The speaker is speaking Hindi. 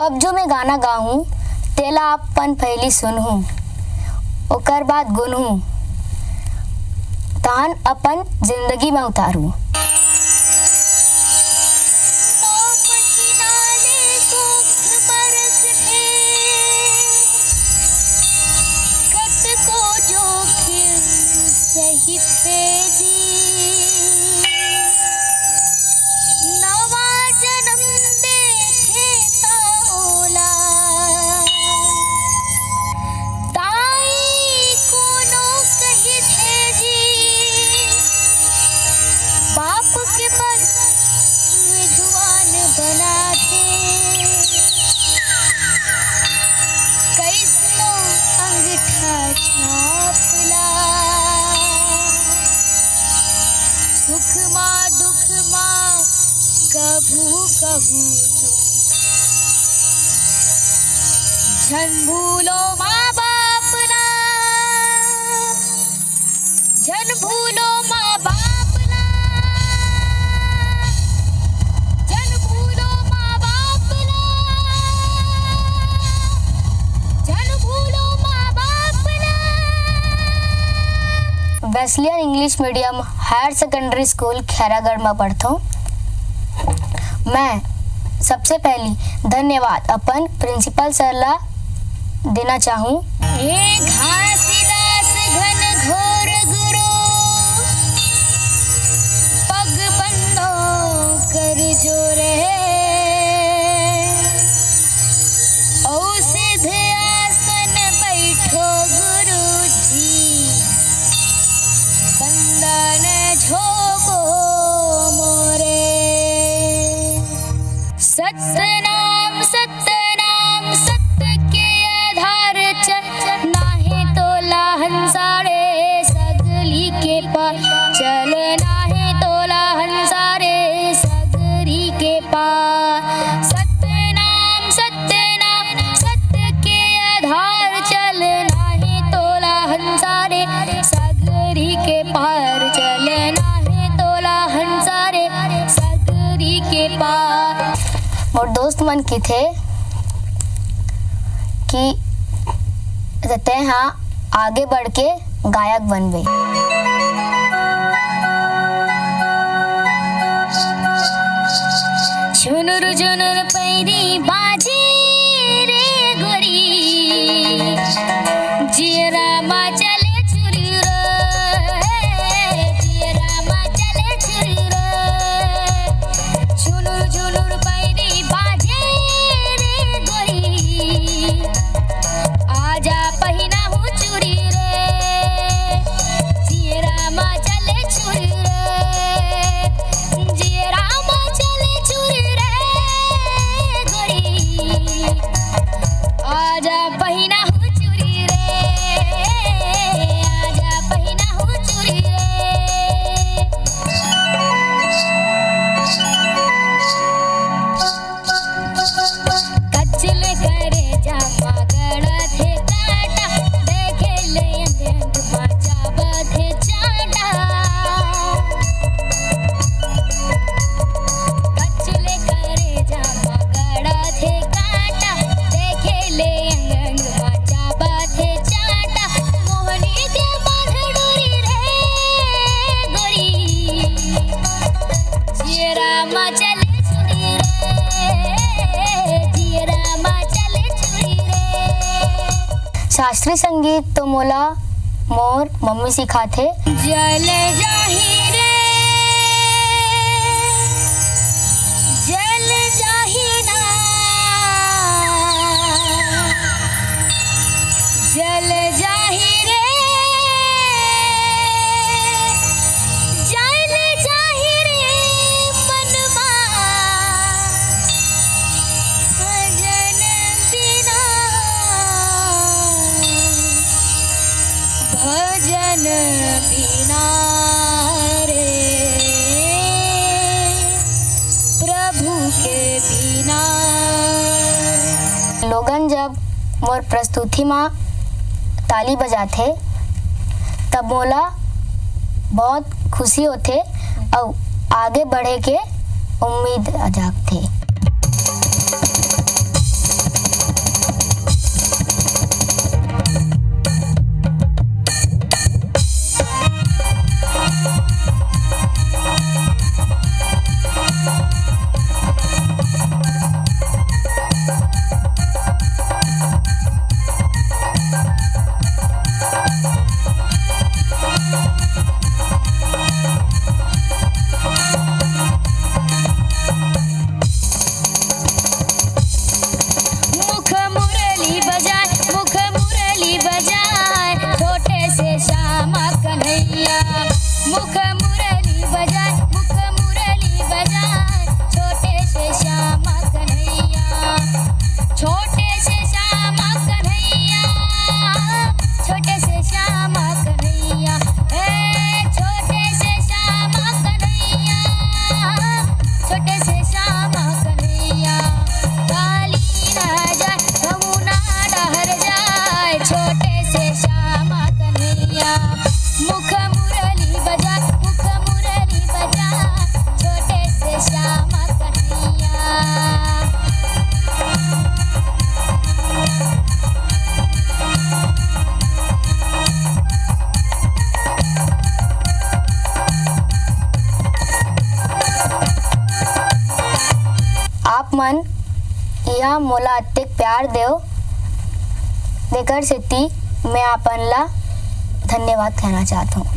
अब जो मैं गाना गाऊं तेला अपन पहली सुनहूं ओकर बाद गुनहूं तान अपन जिंदगी में उतारूं। झन भूलो माँ बाप ना, झन भूलो माँ बाप ना, झन भूलो माँ बाप ना, झन भूलो माँ बाप ना। Wesleyan English medium higher secondary school Khairagarh में पढ़ता हूँ। मैं सबसे पहली धन्यवाद अपन प्रिंसिपल सर ला देना चाहूँ। हे घासीदास घन घोर गुरु, पग बंदो कर जोरे, औसिध आसन बैठो गुरु जी, बंदन झोको मोरे। सतनाम सतनाम सत्य के आधार नाहे तो लाहन सारे सगली के पार चल, नाहे तो लाहन सारे सगली के पार। सतनाम सतनाम सत्य के आधार चल, नाहे तो लाहन सारे सगली के पार चल, नाहे तो लाहन सारे सगली के पार। और दोस्त मन की थे कि ते हाँ आगे बढ़ के गायक बनबे। झुनुर झुनुर पैरी बाजे रे गोरी, जियरा मा चले छुरी रे, जियरा मा चले छुरी रे। झुनुर झुनुर पैरी बाजे रे गोरी, आजा पहिना हूँ चूड़ी रे, जियरा मा चले छुरी रे, जियरा मा चले छुरी रे गोरी, शास्त्रीय संगीत तो मोला मोर मम्मी सिखाथे। जल जाहि रे जल जाहि ना जल जाहि रे जल जाहि रे मनमा भजन बिना भजन बिना रे प्रभु के बिना। लोगन जब मोर प्रस्तुति में ताली बजाथे तब मोला बहुत खुशी होथे और आगे बढ़े के उम्मीद जागथे। मुख मुरली बजाए छोटे से श्यामा कन्हैया। मुख मुरली बजाए छोटे से श्यामा कन्हैया। छोटे से श्यामा कन्हैया छोटे से श्यामा कन्हैया छोटे से श्यामा कन्हैया छोटे से श्यामा कन्हैया। काली ना जाए यमुना डहर जाए छोटे से श्यामा कन्हैया। मुख मुरली बजा छोटे से श्यामा कन्हैया। आप मन यह मोला अत्यधिक प्यार देकर सेती मैं आपन ला धन्यवाद कहना चाहता हूँ।